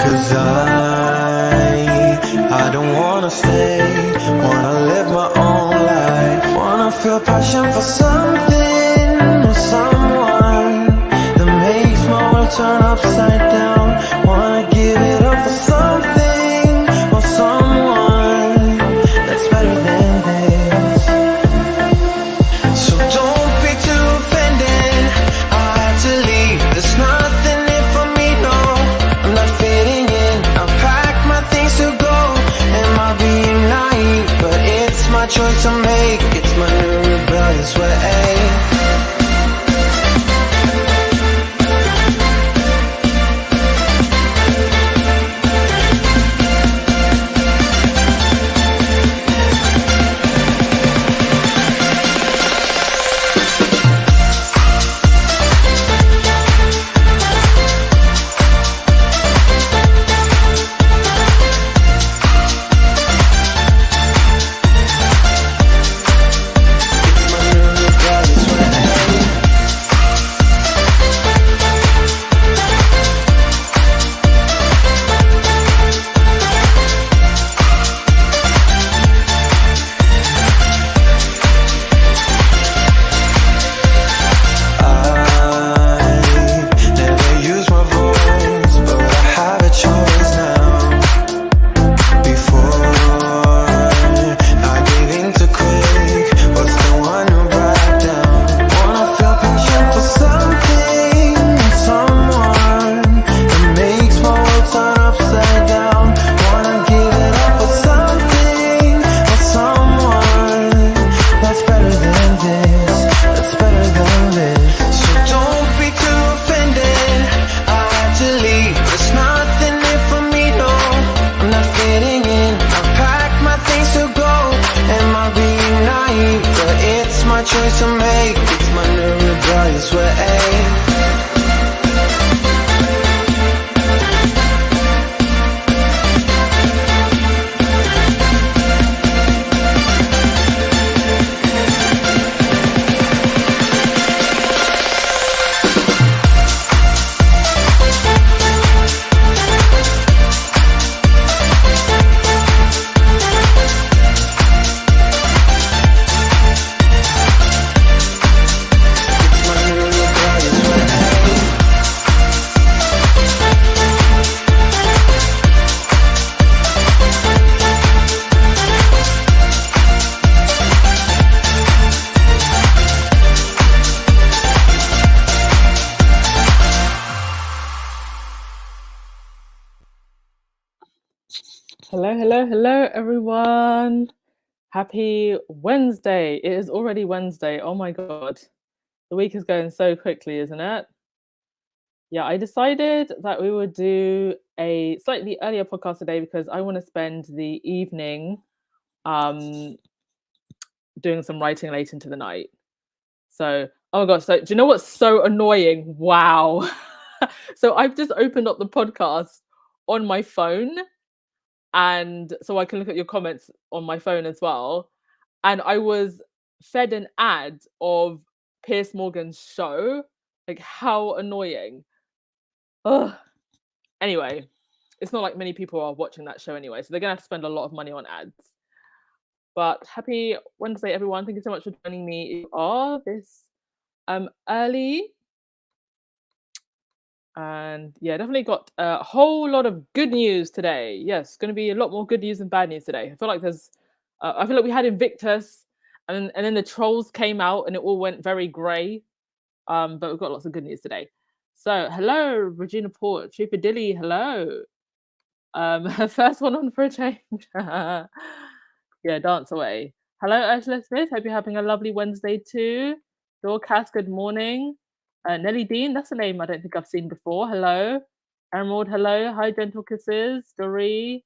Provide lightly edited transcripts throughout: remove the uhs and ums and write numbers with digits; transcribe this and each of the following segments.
'Cause I don't wanna stay, wanna live my own life, wanna feel passion for something or someone that makes my world turn upside down, wanna give it up for something or someone that's better than this. So don't be too offended, I had to leave, there's nothing in for me, no, I'm not fitting in, I packed my things to go, am I being naive? But it's my choice to make, it's my new rebellious way. Choice to make, it's my new rebellious way. Hello, everyone. Happy Wednesday. It is already Wednesday. Oh my God. The week is going so quickly, isn't it? Yeah, I decided that we would do a slightly earlier podcast today because I want to spend the evening doing some writing late into the night. So, oh my gosh. So, do you know what's so annoying? Wow. So, I've just opened up the podcast on my phone, and so I can look at your comments on my phone as well. And I was fed an ad of Piers Morgan's show. Like, how annoying. Ugh. Anyway, it's not like many people are watching that show anyway, so they're gonna have to spend a lot of money on ads. But happy Wednesday, everyone. Thank you so much for joining me. You are this early. And yeah, definitely got a whole lot of good news today. Yes, going to be a lot more good news than bad news today. I feel like we had Invictus, and then the trolls came out, and it all went very grey. But we've got lots of good news today. So hello, Regina Port, Trooper Dilly, hello. First one on for a change. Yeah, dance away. Hello, Ursula Smith. Hope you're having a lovely Wednesday too. Dorcas, good morning. Nelly Dean, that's a name I don't think I've seen before. Hello. Emerald, hello. Hi, Gentle Kisses. Doree.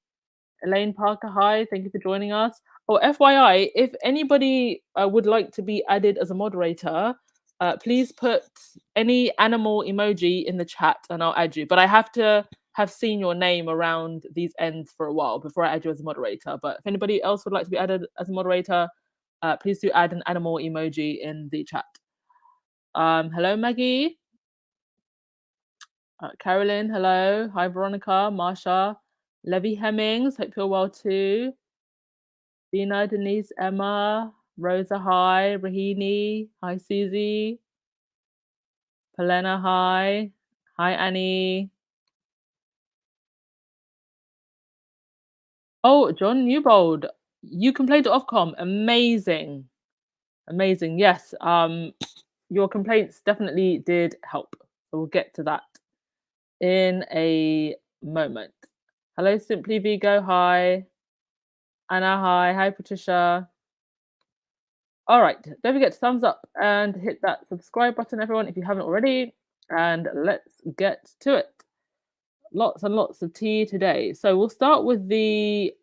Elaine Parker, hi. Thank you for joining us. Oh, FYI, if anybody would like to be added as a moderator, please put any animal emoji in the chat and I'll add you. But I have to have seen your name around these ends for a while before I add you as a moderator. But if anybody else would like to be added as a moderator, please do add an animal emoji in the chat. Hello, Maggie. Carolyn, hello. Hi, Veronica, Marsha, Levy Hemmings. Hope you're well too. Dina, Denise, Emma, Rosa, hi. Rahini, hi, Susie. Helena, hi. Hi, Annie. Oh, John Newbold, you complained to Ofcom. Amazing. Amazing. Yes. Your complaints definitely did help. We'll get to that in a moment. Hello, Simply Vigo. Hi. Anna, hi. Hi, Patricia. All right. Don't forget to thumbs up and hit that subscribe button, everyone, if you haven't already. And let's get to it. Lots and lots of tea today. So we'll start with the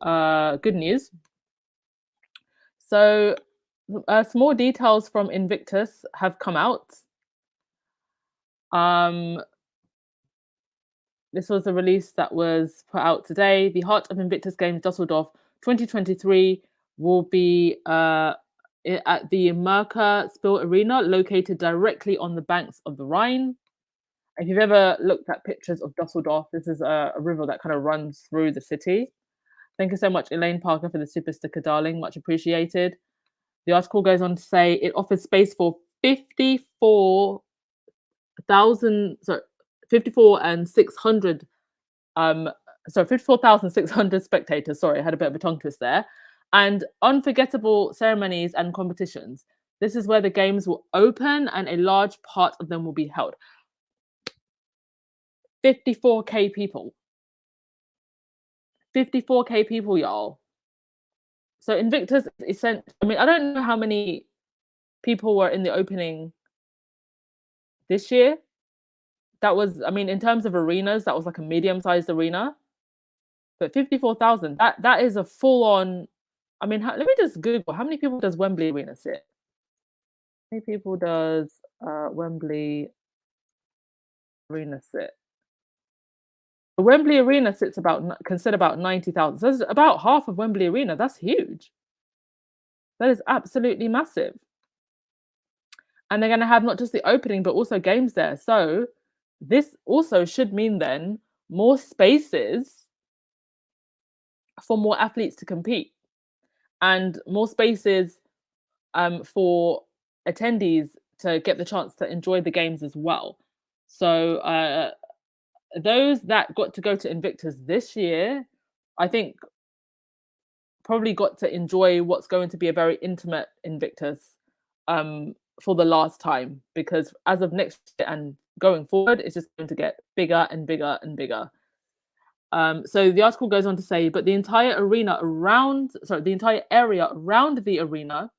good news. So some more details from Invictus have come out. This was a release that was put out today. The Heart of Invictus Games Dusseldorf 2023 will be at the Merker Spiel Arena, located directly on the banks of the Rhine. If you've ever looked at pictures of Dusseldorf, this is a river that kind of runs through the city. Thank you so much, Elaine Parker, for the super sticker, darling. Much appreciated. The article goes on to say it offers space for 54,000, sorry, 54 and 600, 54,600 spectators. Sorry, I had a bit of a tongue twist there. And unforgettable ceremonies and competitions. This is where the games will open and a large part of them will be held. 54K people. 54K people, y'all. So Invictus is sent. I mean, I don't know how many people were in the opening this year. That was, I mean, in terms of arenas, that was like a medium-sized arena. But 54,000, that is a full-on. I mean, let me just Google how many people does Wembley Arena sit? How many people does Wembley Arena sit? The Wembley Arena sits can sit about 90,000. So that's about half of Wembley Arena. That's huge. That is absolutely massive. And they're going to have not just the opening, but also games there. So this also should mean then more spaces for more athletes to compete and more spaces for attendees to get the chance to enjoy the games as well. So those that got to go to Invictus this year, I think probably got to enjoy what's going to be a very intimate Invictus for the last time, because as of next year and going forward, it's just going to get bigger and bigger and bigger. So the article goes on to say, but the entire area around the arena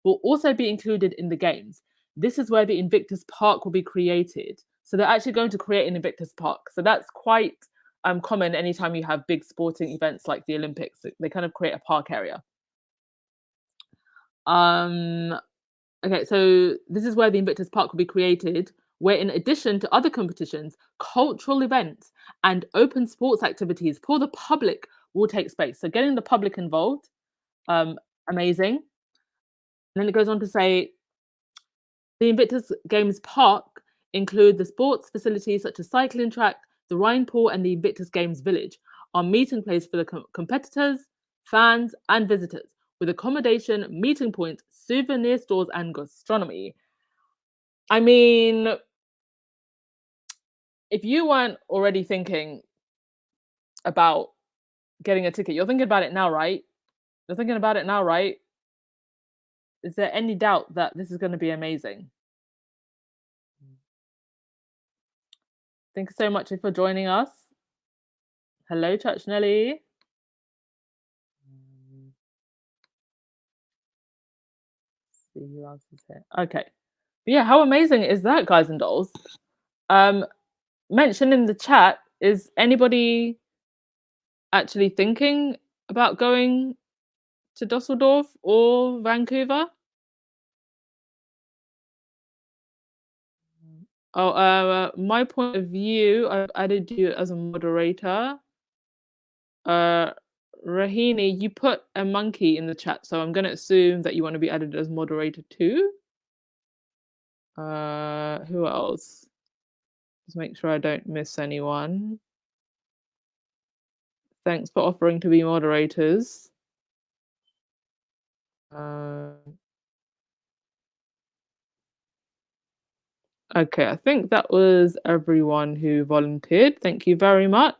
will also be included in the games. This is where the Invictus Park will be created. So they're actually going to create an Invictus Park. So that's quite common anytime you have big sporting events like the Olympics. They kind of create a park area. Okay, so this is where the Invictus Park will be created, where in addition to other competitions, cultural events and open sports activities for the public will take space. So getting the public involved, amazing. And then it goes on to say, the Invictus Games Park include the sports facilities such as cycling track, the Rhine Pool, and the Invictus Games Village, are meeting place for the competitors, fans, and visitors, with accommodation, meeting points, souvenir stores, and gastronomy. I mean, if you weren't already thinking about getting a ticket, you're thinking about it now, right? You're thinking about it now, right? Is there any doubt that this is going to be amazing? Thank you so much for joining us. Hello, Church Nelly. See who else is here. Okay. But yeah, how amazing is that, guys and dolls? Mention in the chat, is anybody actually thinking about going to Dusseldorf or Vancouver? Oh, my point of view, I've added you as a moderator. Rahini, you put a monkey in the chat, so I'm going to assume that you want to be added as moderator too. Who else? Just make sure I don't miss anyone. Thanks for offering to be moderators. Um, okay, I think that was everyone who volunteered. Thank you very much.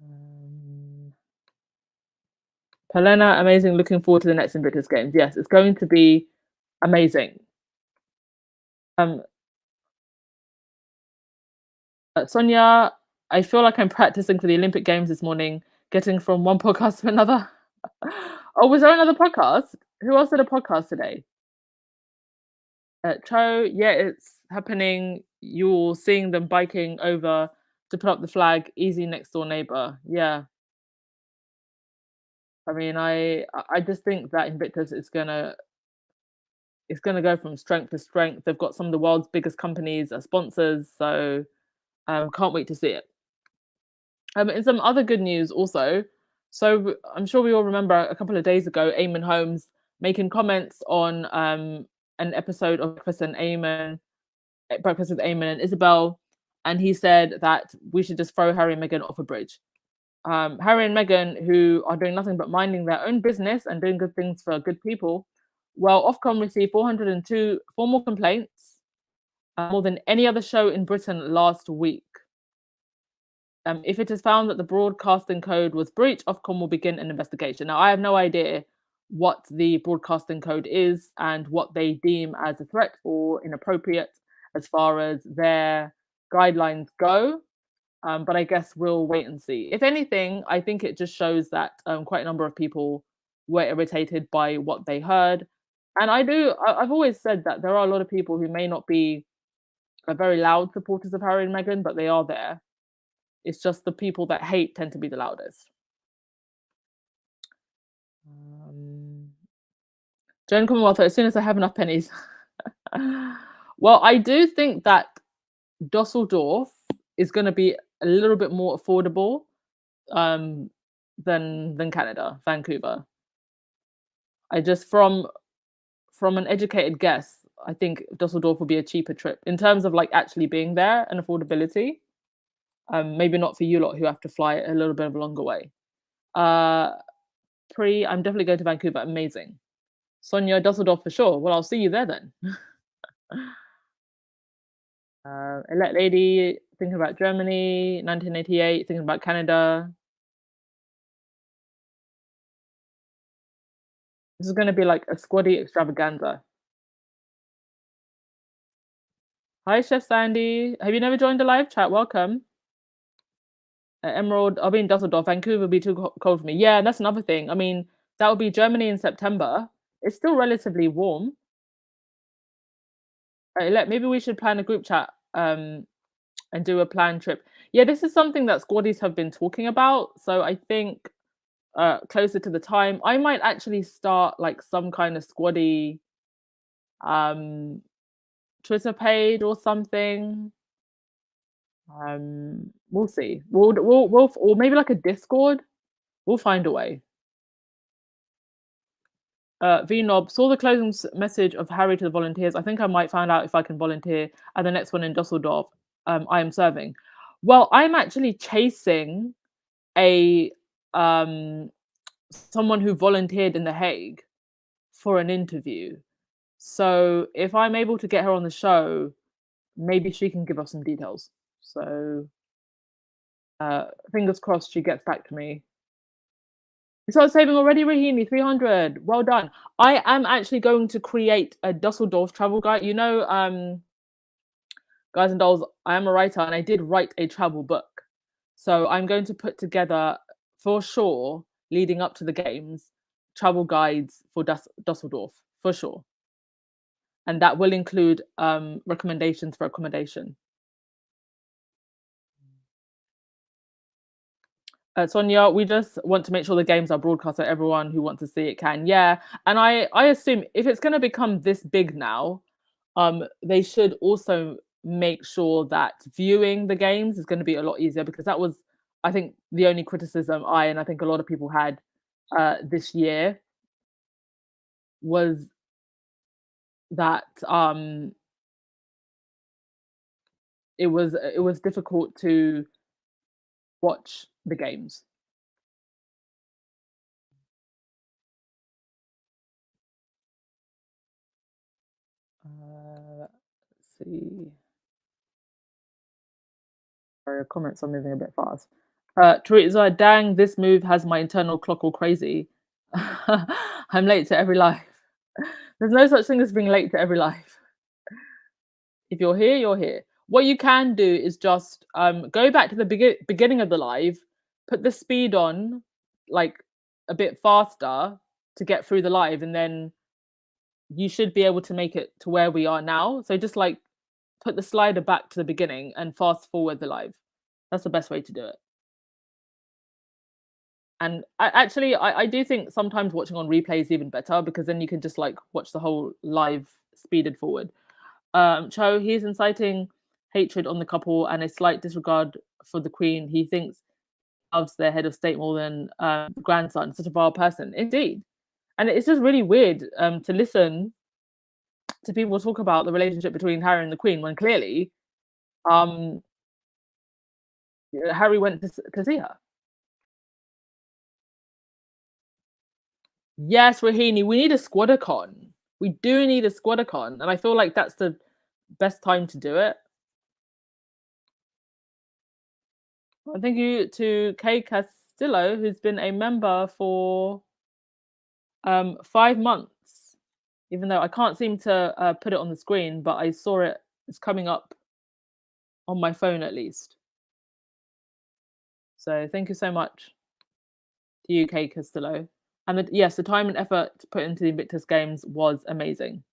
Um, Helena, amazing. Looking forward to the next Invictus Games. Yes, it's going to be amazing. Um, Sonia, I feel like I'm practicing for the Olympic Games this morning, getting from one podcast to another. Oh, was there another podcast? Who else did a podcast today? Cho, yeah, it's happening. You're seeing them biking over to put up the flag. Easy next door neighbor. Yeah, I mean, I just think that Invictus is gonna it's gonna go from strength to strength. They've got some of the world's biggest companies as sponsors, so can't wait to see it. And some other good news also. So I'm sure we all remember a couple of days ago, Eamon Holmes making comments on an episode of Breakfast with Eamon and Isabel, and he said that we should just throw Harry and Meghan off a bridge. Harry and Meghan, who are doing nothing but minding their own business and doing good things for good people, well, Ofcom received 402 formal complaints, more than any other show in Britain last week. If it is found that the broadcasting code was breached, Ofcom will begin an investigation. Now, I have no idea what the broadcasting code is and what they deem as a threat or inappropriate as far as their guidelines go. But I guess we'll wait and see. If anything, I think it just shows that quite a number of people were irritated by what they heard. And I've always said that there are a lot of people who may not be very loud supporters of Harry and Meghan, but they are there. It's just the people that hate tend to be the loudest. Um, Joan Commonwealth, as soon as I have enough pennies. Well, I do think that Dusseldorf is going to be a little bit more affordable um, than Canada, Vancouver. I just from an educated guess, I think Dusseldorf will be a cheaper trip in terms of like actually being there and affordability. Maybe not for you lot who have to fly a little bit of a longer way. Uh, I'm definitely going to Vancouver. Amazing. Sonia, Dusseldorf for sure. Well, I'll see you there then. Elect Lady, thinking about Germany, 1988, thinking about Canada. This is going to be like a squaddy extravaganza. Hi, Chef Sandy. Have you never joined the live chat? Welcome. Emerald, I'll be in Dusseldorf. Vancouver will be too cold for me. Yeah, that's another thing. I mean, that would be Germany in September. It's still relatively warm. Maybe we should plan a group chat and do a planned trip. Yeah, this is something that squaddies have been talking about. So I think closer to the time, I might actually start like some kind of squaddy um Twitter page or something. We'll see. We'll or maybe like a Discord. We'll find a way. VNob saw the closing message of Harry to the volunteers. I think I might find out if I can volunteer at the next one in Dusseldorf. I am serving. Well, I'm actually chasing a someone who volunteered in The Hague for an interview. So if I'm able to get her on the show, maybe she can give us some details. So fingers crossed she gets back to me. You started saving already, Rahini, 300. Well done. I am actually going to create a Dusseldorf travel guide. You know, guys and dolls, I am a writer and I did write a travel book. So I'm going to put together for sure, leading up to the games, travel guides for Dusseldorf, for sure. And that will include recommendations for accommodation. Sonia, we just want to make sure the games are broadcast so everyone who wants to see it can. Yeah, and I assume if it's going to become this big now, they should also make sure that viewing the games is going to be a lot easier because that was, I think, the only criticism I think a lot of people had this year was that it was difficult to watch the games. Let's see. Sorry, comments are moving a bit fast. Teresa, dang, this move has my internal clock all crazy. I'm late to every life. There's no such thing as being late to every life. If you're here, you're here. What you can do is just go back to the beginning of the live, put the speed on like a bit faster to get through the live, and then you should be able to make it to where we are now. So just like put the slider back to the beginning and fast forward the live. That's the best way to do it. And I do think sometimes watching on replay is even better because then you can just like watch the whole live speeded forward. Cho, he's inciting hatred on the couple and a slight disregard for the Queen. He thinks loves their head of state more than the grandson. Such a vile person, indeed. And it's just really weird to listen to people talk about the relationship between Harry and the Queen when clearly um, Harry went to see her. Yes, Rahini, we need a squadacon. We do need a squadacon, and I feel like that's the best time to do it. Well, thank you to Kay Castillo, who's been a member for 5 months. Even though I can't seem to put it on the screen, but I saw it. It's coming up on my phone at least. So thank you so much to you, Kay Castillo. And yes, the time and effort put into the Invictus games was amazing.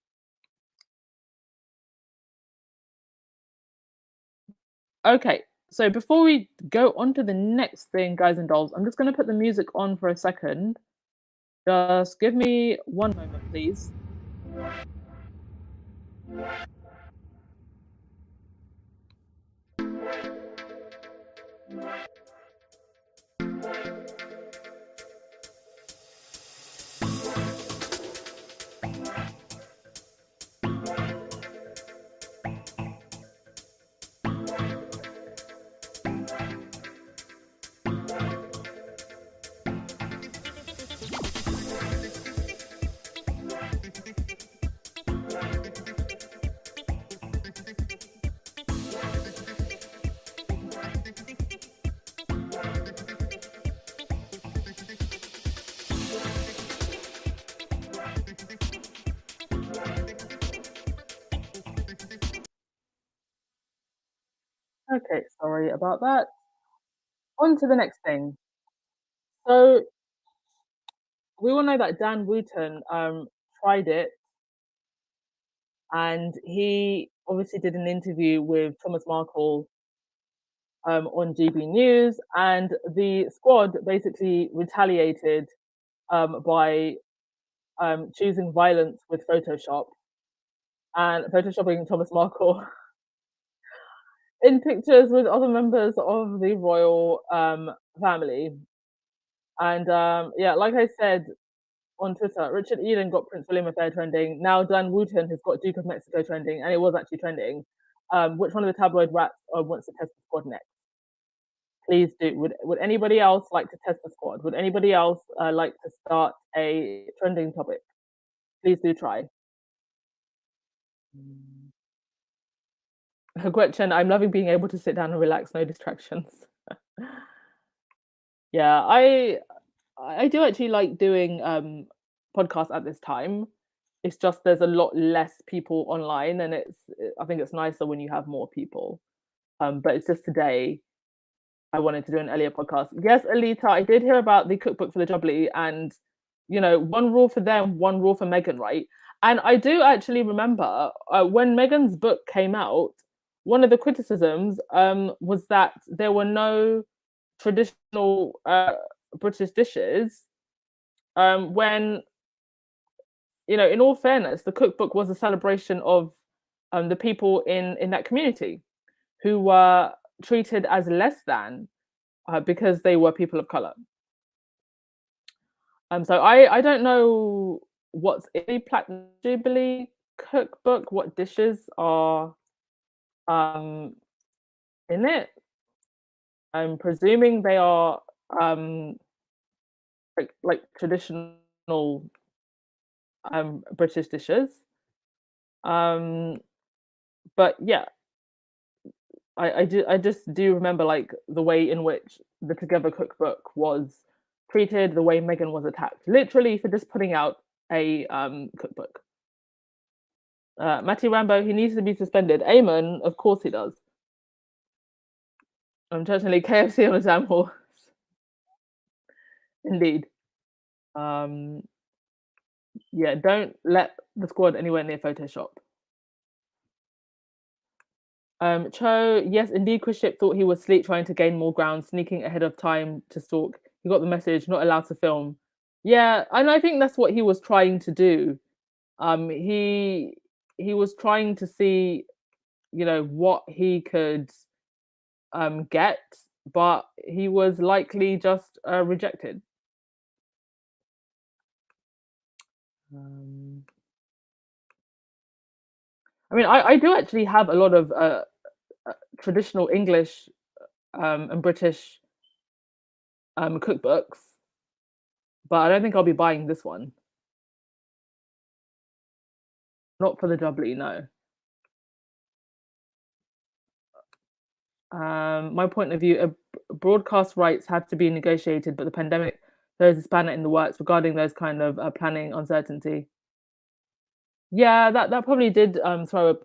Okay, so before we go on to the next thing, guys and dolls, I'm just going to put the music on for a second. Just give me one moment, please. Okay, sorry about that. On to the next thing. So we all know that Dan Wooten tried it, and he obviously did an interview with Thomas Markle on GB News, and the squad basically retaliated by choosing violence with Photoshop and photoshopping Thomas Markle in pictures with other members of the royal family. And yeah, like I said on Twitter, Richard Eden got Prince William affair trending. Now Dan Wooten has got Duke of Mexico trending, and it was actually trending. Which one of the tabloid rats wants to test the squad next? Please do. Would anybody else like to test the squad? Would anybody else like to start a trending topic? Please do try. Gretchen, I'm loving being able to sit down and relax, no distractions. Yeah, I do actually like doing podcasts at this time. It's just there's a lot less people online, and I think it's nicer when you have more people. But it's just today I wanted to do an earlier podcast. Yes, Alita, I did hear about the cookbook for the Jubilee, and one rule for them, one rule for Meghan, right? And I do actually remember when Meghan's book came out, one of the criticisms was that there were no traditional British dishes. When in all fairness, the cookbook was a celebration of the people in that community who were treated as less than because they were people of color. So I don't know what's in the Platinum Jubilee cookbook, what dishes are in it. I'm presuming they are um like traditional British dishes. Um, but yeah, I just do remember like the way in which the Together cookbook was treated, the way Megan was attacked, literally for just putting out a cookbook. Matty Rambo, he needs to be suspended. Amen, of course he does. Unfortunately, KFC on a damn horse. Indeed. Um, yeah, don't let the squad anywhere near Photoshop. Cho, yes, indeed, Chris Ship thought he was asleep trying to gain more ground, sneaking ahead of time to stalk. He got the message, not allowed to film. Yeah, and I think that's what he was trying to do. He was trying to see, what he could get, but he was likely just rejected. Um, I mean, I do actually have a lot of traditional English and British cookbooks, but I don't think I'll be buying this one. Not for the jubbly, no. My point of view, broadcast rights have to be negotiated, but the pandemic throws a spanner in the works regarding those kind of planning uncertainty. Yeah, that probably did throw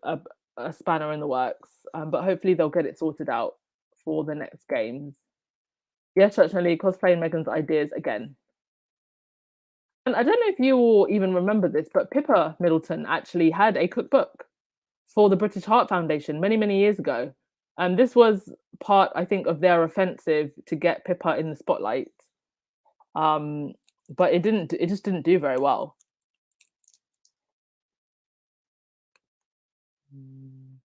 a spanner in the works, but hopefully they'll get it sorted out for the next games. Yes, certainly cosplaying Megan's ideas again. And I don't know if you all even remember this, but Pippa Middleton actually had a cookbook for the British Heart Foundation many, many years ago. And this was part, I think, of their offensive to get Pippa in the spotlight. Um, but it just didn't do very well. Mm.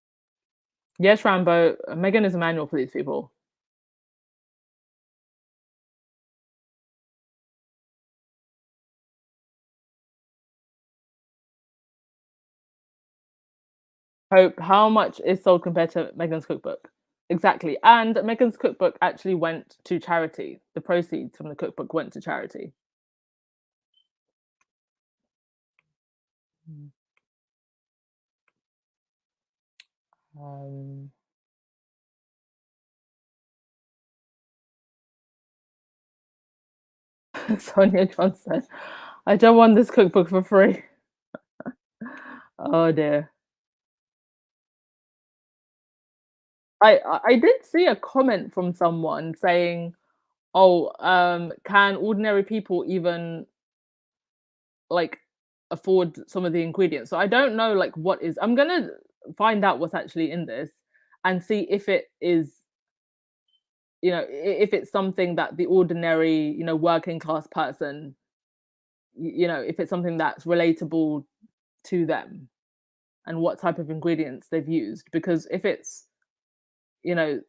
Yes, Rambo, Megan is a manual for these people. Hope, how much is sold compared to Megan's cookbook? Exactly. And Megan's cookbook actually went to charity. The proceeds from the cookbook went to charity. Mm. Um, Sonia Johnson. I don't want this cookbook for free. Oh dear. I did see a comment from someone saying, "Oh, can ordinary people even like afford some of the ingredients?" So I don't know like what is. I'm gonna find out what's actually in this and see if it is, if it's something that the ordinary, working class person, if it's something that's relatable to them and what type of ingredients they've used. Because if it's, you know,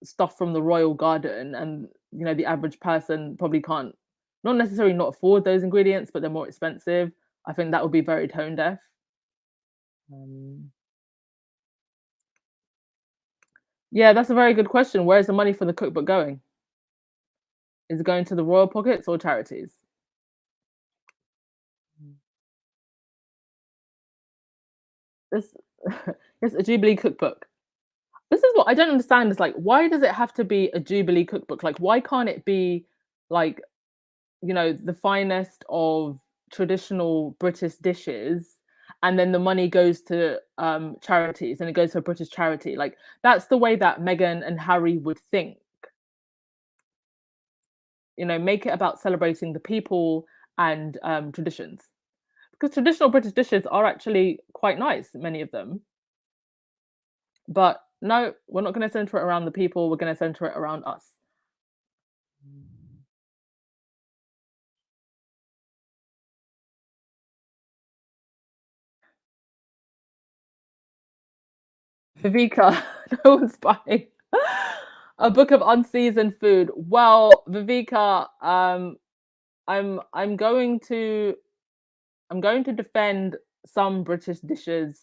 stuff from the royal garden and, the average person probably can't, not necessarily not afford those ingredients, but they're more expensive, I think that would be very tone deaf. Um, yeah, that's a very good question. Where's the money for the cookbook going? Is it going to the royal pockets or charities? Mm. This it's a Jubilee cookbook. This is what I don't understand. Is like, why does it have to be a Jubilee cookbook? Like, why can't it be like, the finest of traditional British dishes, and then the money goes to charities and it goes to a British charity? Like, that's the way that Meghan and Harry would think. Make it about celebrating the people and traditions. Because traditional British dishes are actually quite nice, many of them. But no, we're not going to center it around the people. We're going to center it around us. Viveka, no one's buying a book of unseasoned food. Well, Viveka, I'm going to defend some British dishes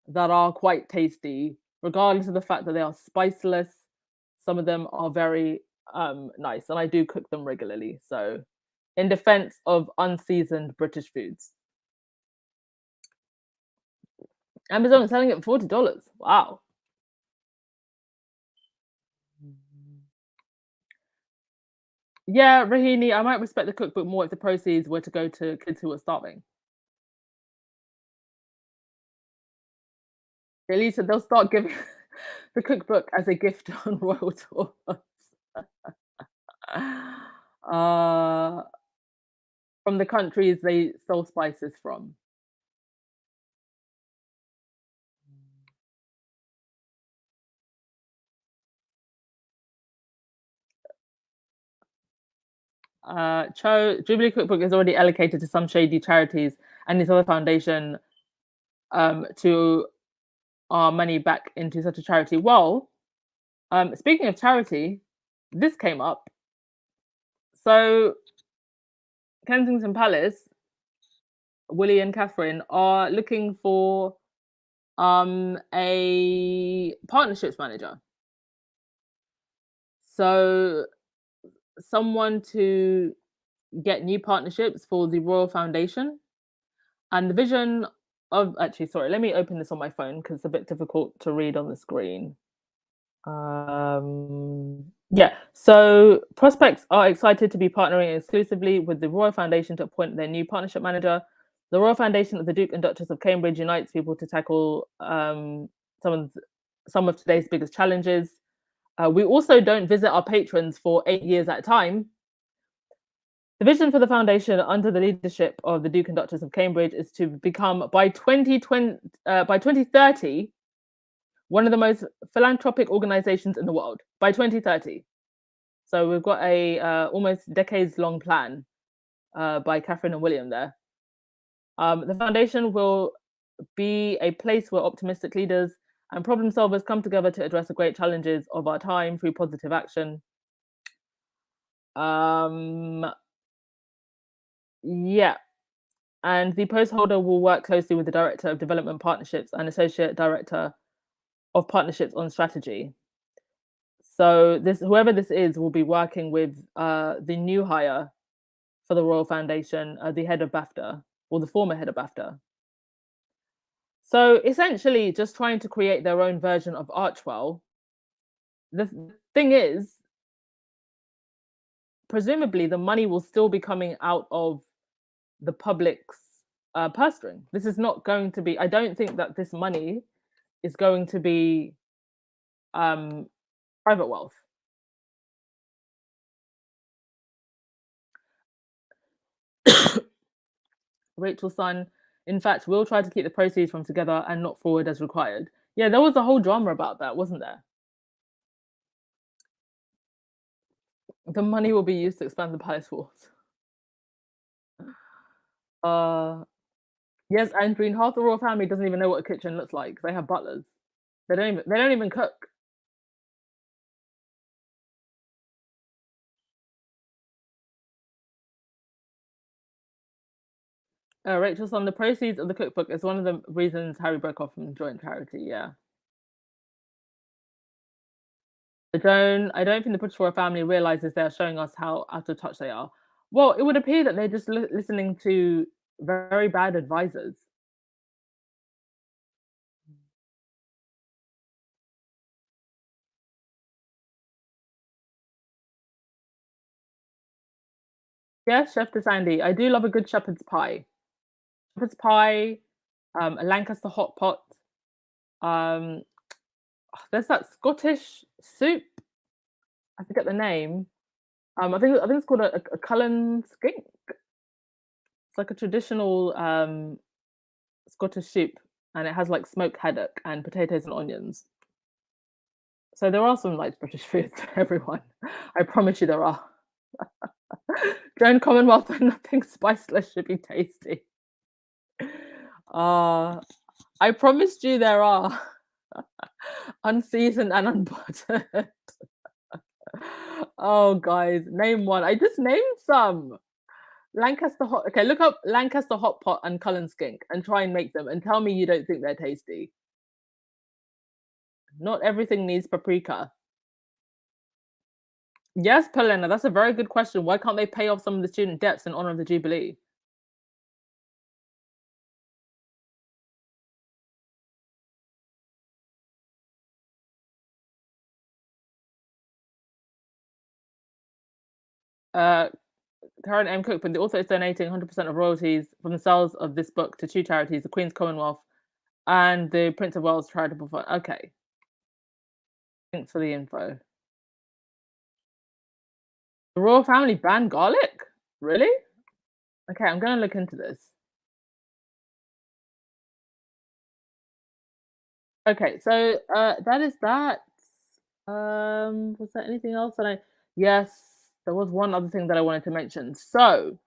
that are quite tasty, regardless of the fact that they are spiceless. some of them are very nice, and I do cook them regularly. So, in defense of unseasoned British foods, Amazon is selling it for $40. Wow. Yeah, Rahini, I might respect the cookbook more if the proceeds were to go to kids who are starving. At least they'll start giving the cookbook as a gift on Royal Tours. uh, from the countries they stole spices from. Jubilee Cookbook is already allocated to some shady charities and this other foundation to our money back into such a charity. Well, speaking of charity, this came up. So Kensington Palace, Willie and Catherine are looking for a partnerships manager. So someone to get new partnerships for the Royal Foundation. And the vision of actually, sorry, let me open this on my phone because it's a bit difficult to read on the screen. Yeah, so prospects are excited to be partnering exclusively with the Royal Foundation to appoint their new partnership manager. The Royal Foundation of the Duke and Duchess of Cambridge unites people to tackle some of today's biggest challenges. We also don't visit our patrons for 8 years at a time. The vision for the foundation under the leadership of the Duke and Duchess of Cambridge is to become by 2030 one of the most philanthropic organizations in the world by 2030. So we've got a almost decades-long plan by Catherine and William there. The foundation will be a place where optimistic leaders and problem solvers come together to address the great challenges of our time through positive action. Yeah. And the post holder will work closely with the Director of Development Partnerships and Associate Director of Partnerships on Strategy. So this whoever this is will be working with the new hire for the Royal Foundation, the head of BAFTA, or the former head of BAFTA. So essentially just trying to create their own version of Archwell. The thing is, presumably the money will still be coming out of the public's purse string. This is not going to be, I don't think that this money is going to be private wealth. Rachel's son, in fact, will try to keep the proceeds from together and not forward as required. Yeah, there was a whole drama about that, wasn't there? The money will be used to expand the palace walls. Yes, Andreen, half the royal family doesn't even know what a kitchen looks like. They have butlers. They don't even cook. Rachel's son, the proceeds of the cookbook is one of the reasons Harry broke off from joint charity. Yeah. I don't think the British royal family realizes they're showing us how out of touch they are. Well, it would appear that they're just listening to very bad advisors. Yes, Chef to Sandy. I do love a good shepherd's pie. Shepherd's pie, a Lancaster hot pot. Um, there's that Scottish soup. I forget the name. I think it's called a Cullen skink. It's like a traditional Scottish soup, and it has like smoked haddock and potatoes and onions. So there are some like British foods, everyone. I promise you there are. Join Commonwealth and nothing spiceless should be tasty. I promised you there are. Unseasoned and unbuttered. Oh, guys, name one. I just named some. Lancaster hot. Okay, look up Lancaster hot pot and Cullen skink and try and make them and tell me you don't think they're tasty. Not everything needs paprika. Yes, Pelena, that's a very good question. Why can't they pay off some of the student debts in honor of the Jubilee? Uh, Karen M. Cook, but the author is donating 100% of royalties from the sales of this book to two charities, the Queen's Commonwealth and the Prince of Wales Charitable Fund. Okay, thanks for the info. The royal family banned garlic? Really? Okay, I'm gonna look into this. Okay, so that is that. Was there anything else that I? Yes, there was one other thing that I wanted to mention. So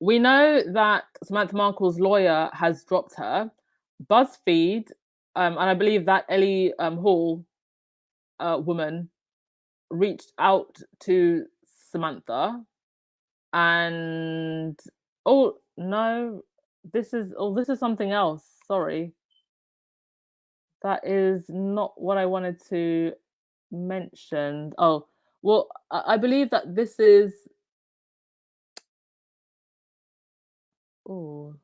we know that Samantha Markle's lawyer has dropped her. BuzzFeed, and I believe that Ellie Hall woman reached out to Samantha and oh no, this is something else. Sorry. That is not what I wanted to mention. Oh, well, I believe that this is oh,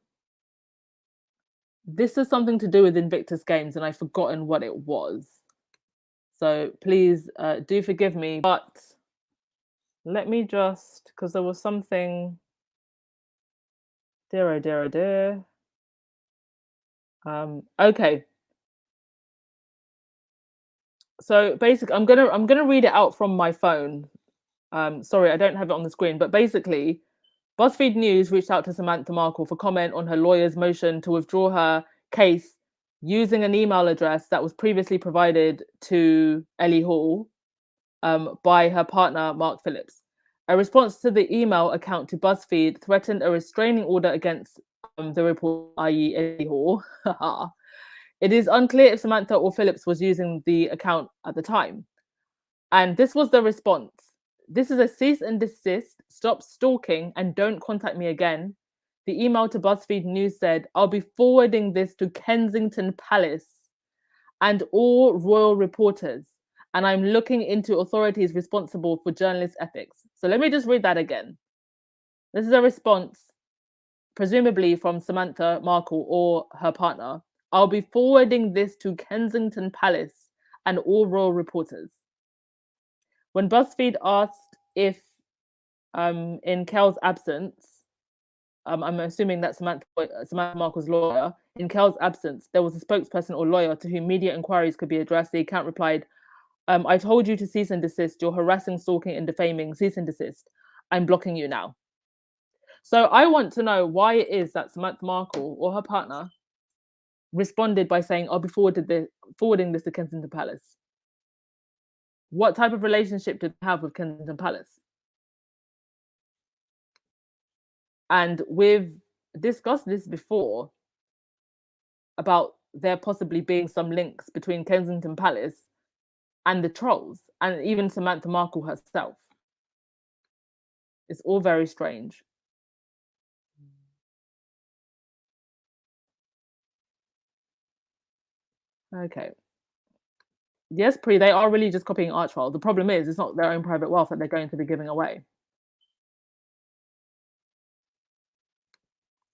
this is something to do with Invictus Games, and I've forgotten what it was. So please do forgive me. But let me just because there was something. Dear, oh dear, oh dear. Okay. So basically, I'm gonna read it out from my phone. Sorry, I don't have it on the screen, but basically, BuzzFeed News reached out to Samantha Markle for comment on her lawyer's motion to withdraw her case using an email address that was previously provided to Ellie Hall by her partner, Mark Phillips. A response to the email account to BuzzFeed threatened a restraining order against the report, i.e., Ellie Hall. It is unclear if Samantha or Phillips was using the account at the time. And this was the response. This is a cease and desist, stop stalking, and don't contact me again. The email to BuzzFeed News said, I'll be forwarding this to Kensington Palace and all royal reporters, and I'm looking into authorities responsible for journalist ethics. So let me just read that again. This is a response, presumably from Samantha Markle or her partner. I'll be forwarding this to Kensington Palace and all royal reporters. When BuzzFeed asked if, in Kel's absence, I'm assuming that Samantha Markle's lawyer, in Kel's absence, there was a spokesperson or lawyer to whom media inquiries could be addressed. The account replied, I told you to cease and desist. You're harassing, stalking, and defaming. Cease and desist. I'm blocking you now. So I want to know why it is that Samantha Markle or her partner responded by saying, I'll be forwarding this to Kensington Palace. What type of relationship did they have with Kensington Palace? And we've discussed this before about there possibly being some links between Kensington Palace and the trolls, and even Samantha Markle herself. It's all very strange. Okay. Yes, Pre, they are really just copying Archwell. The problem is, it's not their own private wealth that they're going to be giving away.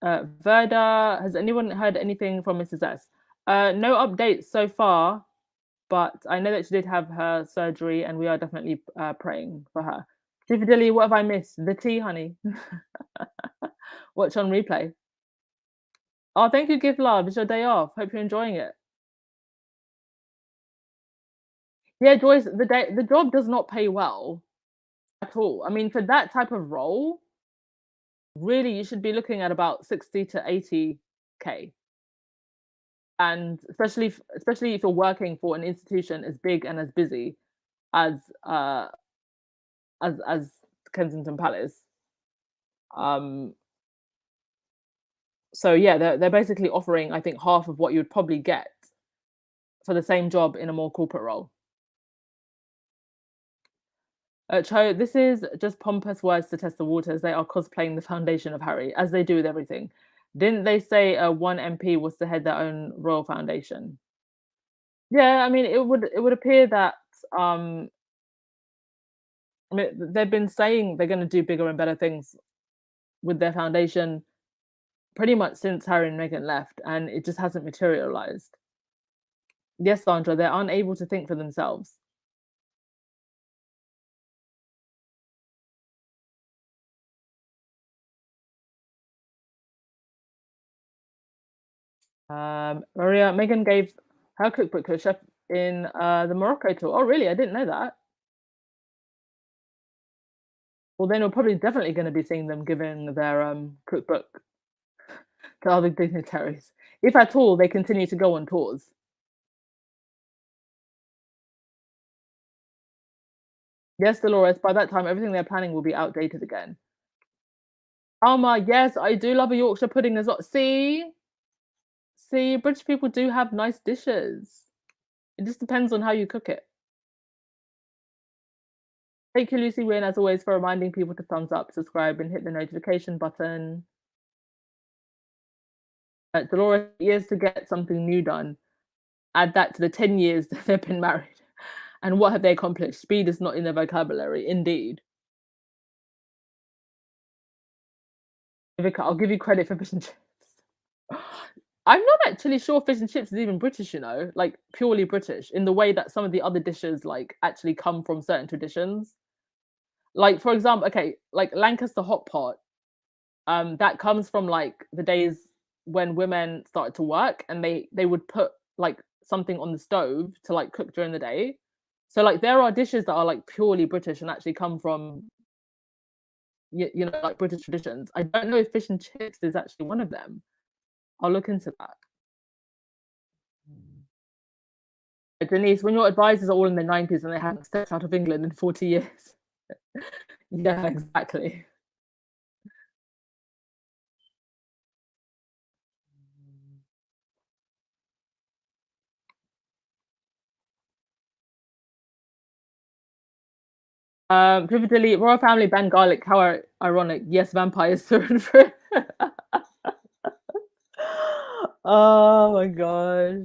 Verda, has anyone heard anything from Mrs. S? No updates so far, but I know that she did have her surgery, and we are definitely praying for her. Dilly, what have I missed? The tea, honey. Watch on replay. Oh, thank you, Give Love. It's your day off. Hope you're enjoying it. Yeah, Joyce, the job does not pay well at all. I mean, for that type of role, really you should be looking at about 60 to 80K. And especially if you're working for an institution as big and as busy as uh as Kensington Palace. Um so yeah, they're basically offering I think half of what you would probably get for the same job in a more corporate role. Cho, this is just pompous words to test the waters. They are cosplaying the foundation of Harry, as they do with everything. Didn't they say one MP was to head their own royal foundation? Yeah, I mean, it would appear that um I mean, they've been saying they're gonna do bigger and better things with their foundation pretty much since Harry and Meghan left, and it just hasn't materialized. Yes, Sandra, they're unable to think for themselves. Maria, Meghan gave her cookbook to a chef in the Morocco tour. Oh, really? I didn't know that. Well, then we're probably definitely going to be seeing them giving their cookbook to other dignitaries. If at all they continue to go on tours. Yes, Dolores, by that time, everything they're planning will be outdated again. Alma, yes, I do love a Yorkshire pudding as well. See, British people do have nice dishes. It just depends on how you cook it. Thank you, Lucy Wynn, as always, for reminding people to thumbs up, subscribe, and hit the notification button. Dolores, years to get something new done. Add that to the 10 years that they've been married. And what have they accomplished? Speed is not in their vocabulary, indeed. Vivica, I'll give you credit for fish and chips. I'm not actually sure fish and chips is even British, like purely British, in the way that some of the other dishes like actually come from certain traditions. Like, for example, okay, like Lancaster hot pot, that comes from like the days when women started to work and they would put like something on the stove to like cook during the day. So like there are dishes that are like purely British and actually come from like British traditions. I don't know if fish and chips is actually one of them. I'll look into that. Denise, when your advisors are all in their 90s and they haven't stepped out of England in 40 years. Yeah, exactly. Vividly, royal family ban garlic. How ironic. Yes, vampires through and through. Oh my gosh.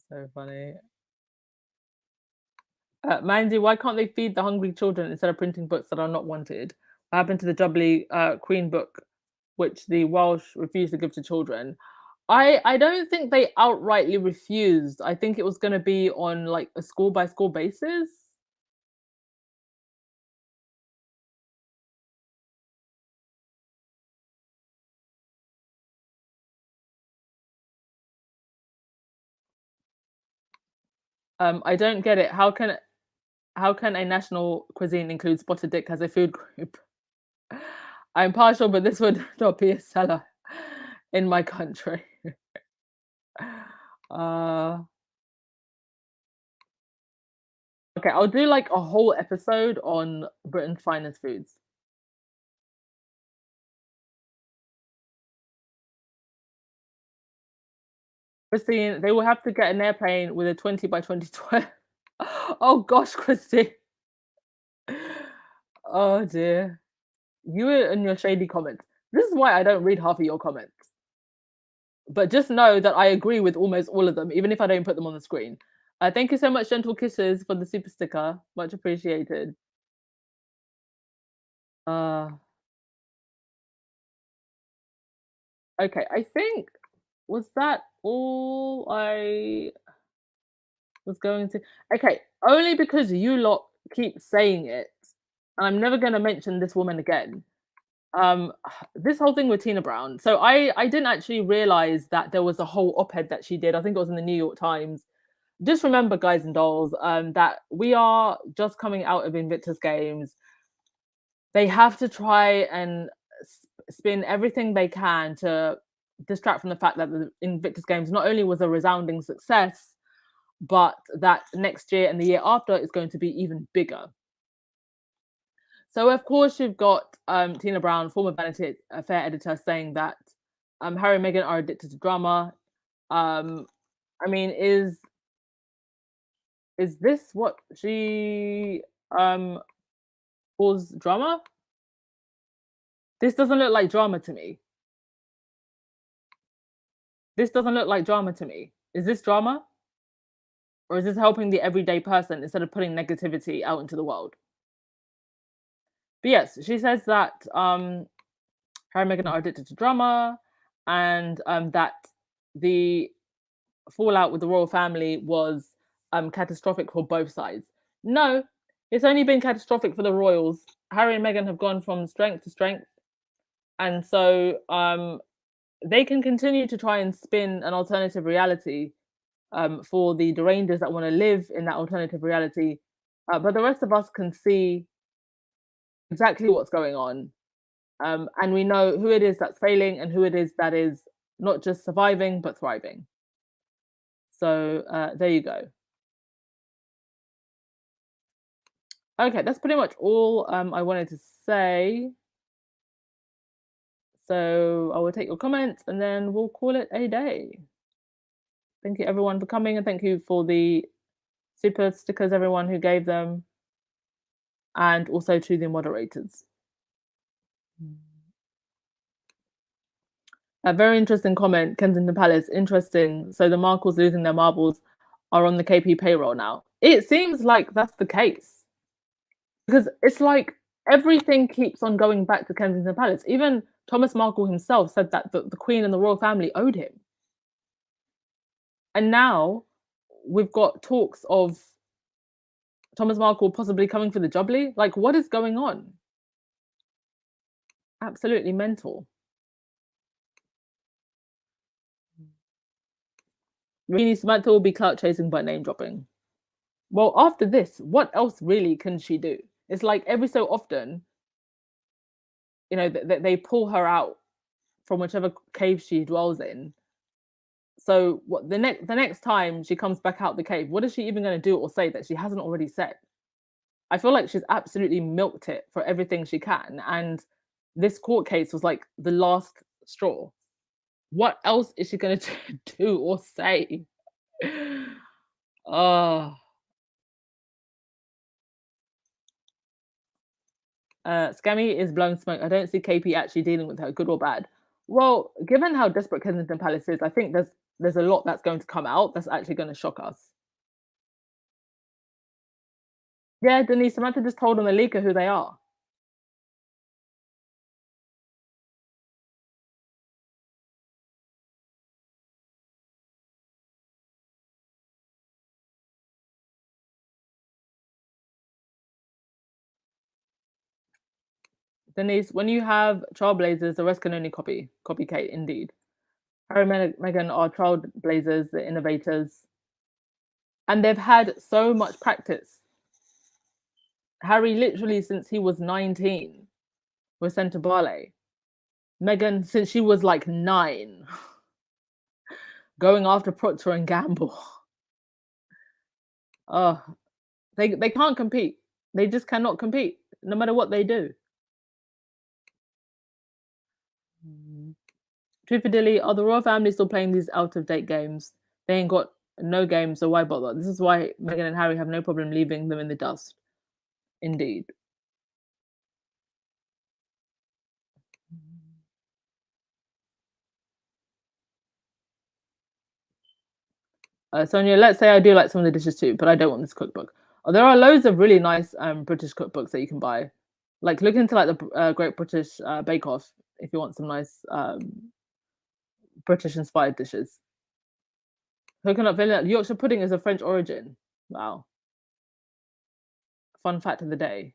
So funny. Mandy, why can't they feed the hungry children instead of printing books that are not wanted? What happened to the Jubilee Queen book, which the Welsh refused to give to children? I don't think they outrightly refused. I think it was going to be on like a school by school basis. I don't get it. How can a national cuisine include spotted dick as a food group? I'm partial, but this would not be a seller in my country. uh okay, I'll do like a whole episode on Britain's finest foods. Christine, they will have to get an airplane with a 20 by 2012. Oh gosh, Christine. Oh dear. You and your shady comments. This is why I don't read half of your comments. But just know that I agree with almost all of them, even if I don't put them on the screen. Thank you so much, Gentle Kisses, for the super sticker. Much appreciated. Uh, okay, I think was that all I was going to. Okay, only because you lot keep saying it, and I'm never going to mention this woman again. Um, this whole thing with Tina Brown. So I didn't actually realize that there was a whole op-ed that she did. I think it was in the New York Times. Just remember, guys and dolls, that we are just coming out of Invictus Games. They have to try and spin everything they can to distract from the fact that the Invictus Games not only was a resounding success, but that next year and the year after is going to be even bigger. So of course you've got Tina Brown, former Vanity Fair editor, saying that Harry and Meghan are addicted to drama. I mean, is this what she calls drama? This doesn't look like drama to me. This doesn't look like drama to me. Is this drama? Or is this helping the everyday person instead of putting negativity out into the world? But yes, she says that Harry and Meghan are addicted to drama, and that the fallout with the royal family was catastrophic for both sides. No, it's only been catastrophic for the royals. Harry and Meghan have gone from strength to strength, and so they can continue to try and spin an alternative reality for the derangers that want to live in that alternative reality. But the rest of us can see exactly what's going on. And we know who it is that's failing and who it is that is not just surviving, but thriving. So there you go. Okay, that's pretty much all I wanted to say. So I will take your comments and then we'll call it a day. Thank you everyone for coming, and thank you for the super stickers, everyone who gave them, and also to the moderators. A very interesting comment, Kensington Palace. Interesting. So the Markles losing their marbles are on the KP payroll now. It seems like that's the case because it's like everything keeps on going back to Kensington Palace. Even Thomas Markle himself said that the Queen and the royal family owed him. And now we've got talks of Thomas Markle possibly coming for the Jubilee. Like, what is going on? Absolutely mental. Really, Samantha will be clout chasing by name dropping. Well, after this, what else really can she do? It's like every so often, you know, they pull her out from whichever cave she dwells in. So what the next time she comes back out the cave, what is she even going to do or say that she hasn't already said? I feel like she's absolutely milked it for everything she can, and this court case was like the last straw. What else is she going to do or say? Oh. Scammy is blowing smoke. I don't see KP actually dealing with her, good or bad. Well, given how desperate Kensington Palace is, I think there's a lot that's going to come out that's actually going to shock us. Yeah, Denise, Samantha just told on the leaker who they are. Denise, when you have trailblazers, the rest can only copy. Copycat, indeed. Harry and Meghan are trailblazers, the innovators. And they've had so much practice. Harry, literally, since he was 19, was sent to ballet. Meghan, since she was like 9, going after Procter and Gamble. Oh, they can't compete. They just cannot compete, no matter what they do. Truthfully, are the royal family still playing these out of date games? They ain't got no games, so why bother? This is why Meghan and Harry have no problem leaving them in the dust. Indeed. Sonia, let's say I do like some of the dishes too, but I don't want this cookbook. Oh, there are loads of really nice British cookbooks that you can buy. Like look into like the Great British Bake Off if you want some nice British inspired dishes. Coconut vanilla Yorkshire pudding is of French origin. Wow. Fun fact of the day.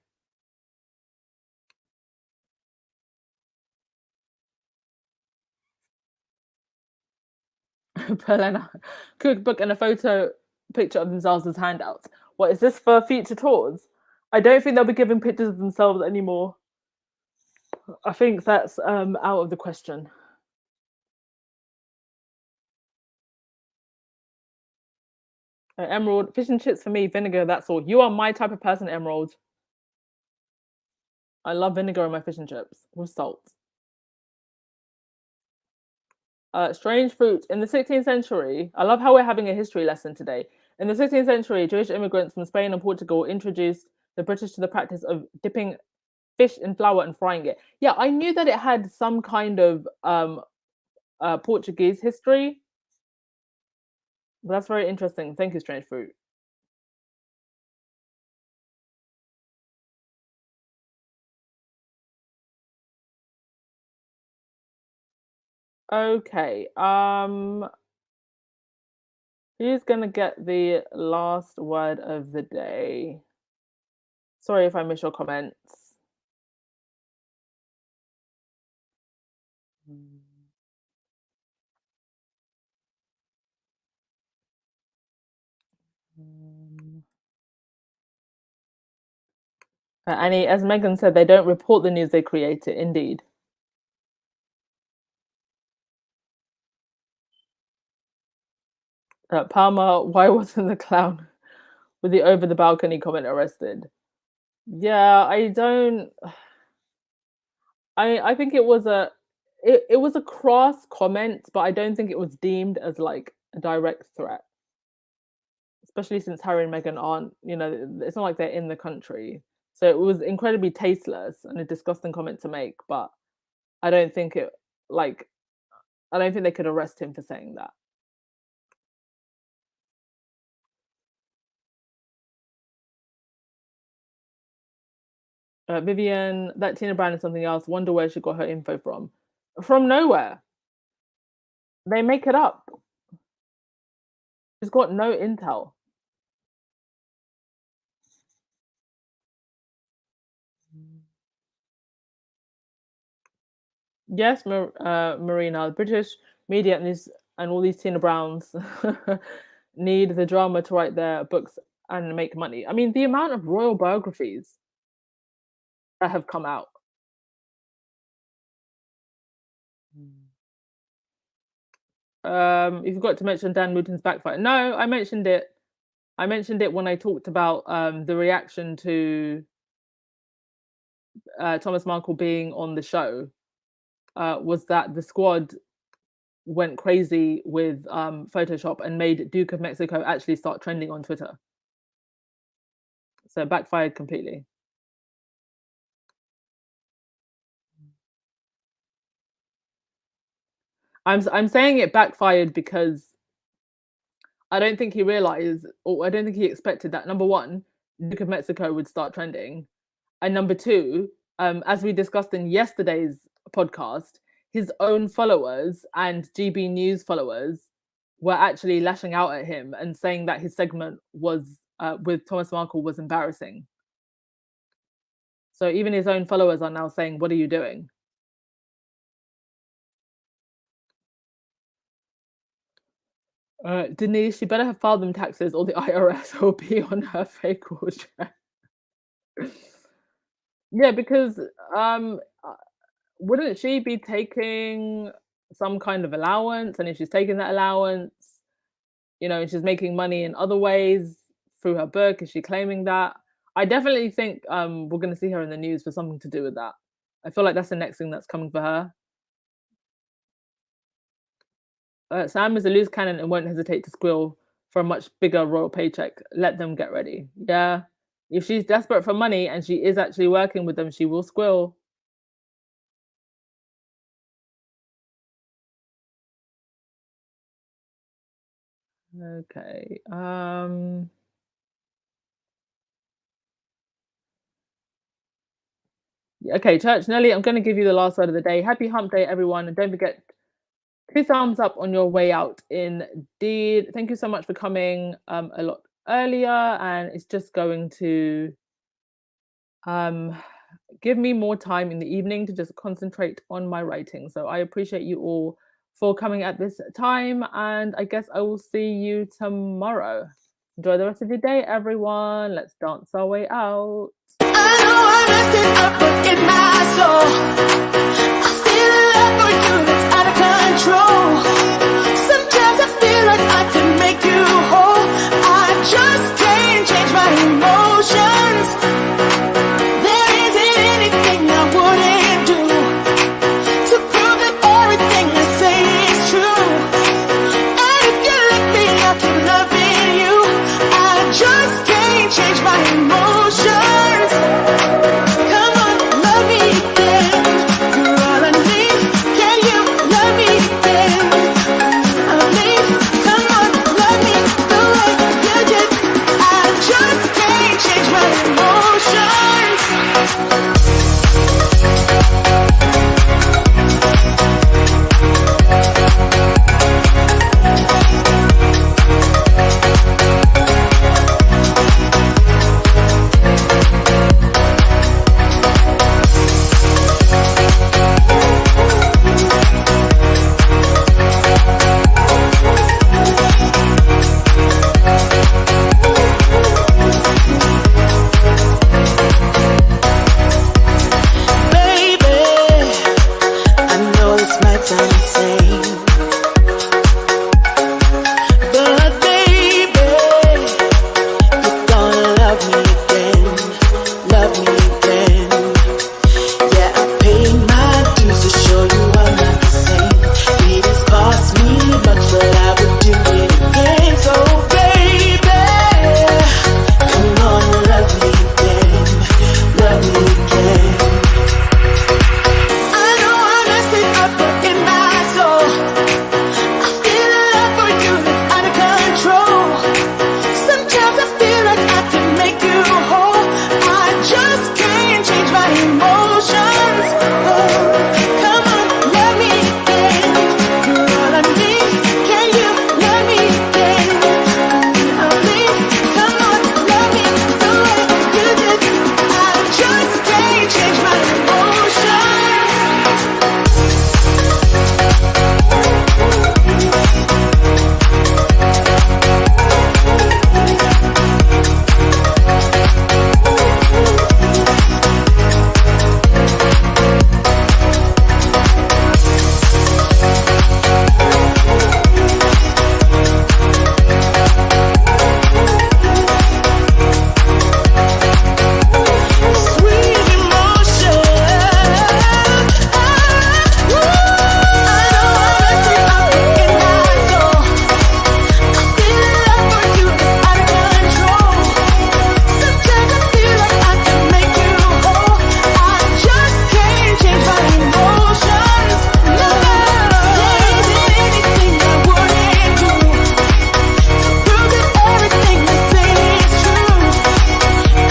Perlena cookbook and a photo picture of themselves as handouts. What is this for future tours? I don't think they'll be giving pictures of themselves anymore. I think that's out of the question. Emerald, fish and chips for me, vinegar, that's all. You are my type of person, Emerald. I love vinegar in my fish and chips with salt. Strange fruit. In the 16th century, I love how we're having a history lesson today. In the 16th century, Jewish immigrants from Spain and Portugal introduced the British to the practice of dipping fish in flour and frying it. Yeah, I knew that it had some kind of Portuguese history. But that's very interesting. Thank you, Strange Fruit. Okay. Who's gonna get the last word of the day? Sorry if I miss your comments. Um, Annie, as Megan said, they don't report the news, they create it. Indeed. Palmer, why wasn't the clown with the over the balcony comment arrested? Yeah, I don't. I think it was a cross comment, but I don't think it was deemed as like a direct threat. Especially since Harry and Meghan aren't, it's not like they're in the country. So it was incredibly tasteless and a disgusting comment to make, but I don't think it like I don't think they could arrest him for saying that. Vivian, that Tina Brown is something else. Wonder where she got her info from. From nowhere. They make it up. She's got no intel. Yes, Marina, the British media and all these Tina Browns need the drama to write their books and make money. I mean, the amount of royal biographies that have come out. You forgot to mention Dan Wooten's backfire. No, I mentioned it. I mentioned it when I talked about the reaction to Thomas Markle being on the show. Was that the squad went crazy with Photoshop and made Duke of Mexico actually start trending on Twitter. So backfired completely. I'm saying it backfired because I don't think he realized, or I don't think he expected that. Number one, Duke of Mexico would start trending, and number two, as we discussed in yesterday's podcast, his own followers and GB News followers were actually lashing out at him and saying that his segment was with Thomas Markle was embarrassing. So even his own followers are now saying, "What are you doing?" Denise, you better have filed them taxes, or the IRS will be on her fake wheelchair. Yeah, because wouldn't she be taking some kind of allowance? And if she's taking that allowance, she's making money in other ways through her book. Is she claiming that? I definitely think we're going to see her in the news for something to do with that. I feel like that's the next thing that's coming for her. Sam is a loose cannon and won't hesitate to squeal for a much bigger royal paycheck. Let them get ready. Yeah. If she's desperate for money and she is actually working with them, she will squeal. Okay. Okay, Church Nelly, I'm going to give you the last word of the day. Happy hump day, everyone. And don't forget 2 thumbs up on your way out indeed. Thank you so much for coming a lot earlier. And it's just going to give me more time in the evening to just concentrate on my writing. So I appreciate you all for coming at this time. And I guess I will see you tomorrow. Enjoy the rest of your day, everyone. Let's dance our way out. I know I messed it up, but in my soul, I feel a love for you that's out of control. Sometimes I feel like I can make you whole. I just can't change my emotions. There isn't anything I wouldn't do to prove that everything I say is true. And if you let me, I keep loving you. I just can't change my emotions. Come on, love me again. You're all I need. Can you love me again? love me again. Yeah, I paid my dues to show you I'm not the same. It has cost me much, but I would do it again. So baby, come on, love me again. Love me again. I know I messed it up, but in my soul I feel a love for you that's out of control. Sometimes I feel like I can make you whole. I just can't change my emotions. Oh, come on, love me again. You're all I need. Can you love me again? I need. Come on, love me the way you did. I just can't change my emotions. Sweet emotion. I know I messed it up in my soul. I feel a love for you that's out of control. Sometimes I feel like I can make you whole. I just can't change my emotions. There isn't anything I wouldn't do to prove that everything you say is true.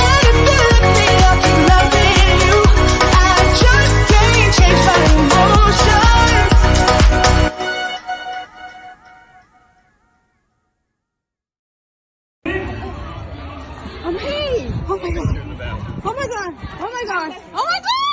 And if you let me, I'll keep loving you. I just can't change my emotions. Hey! Oh my god! Oh my god! Oh my god! Oh my god!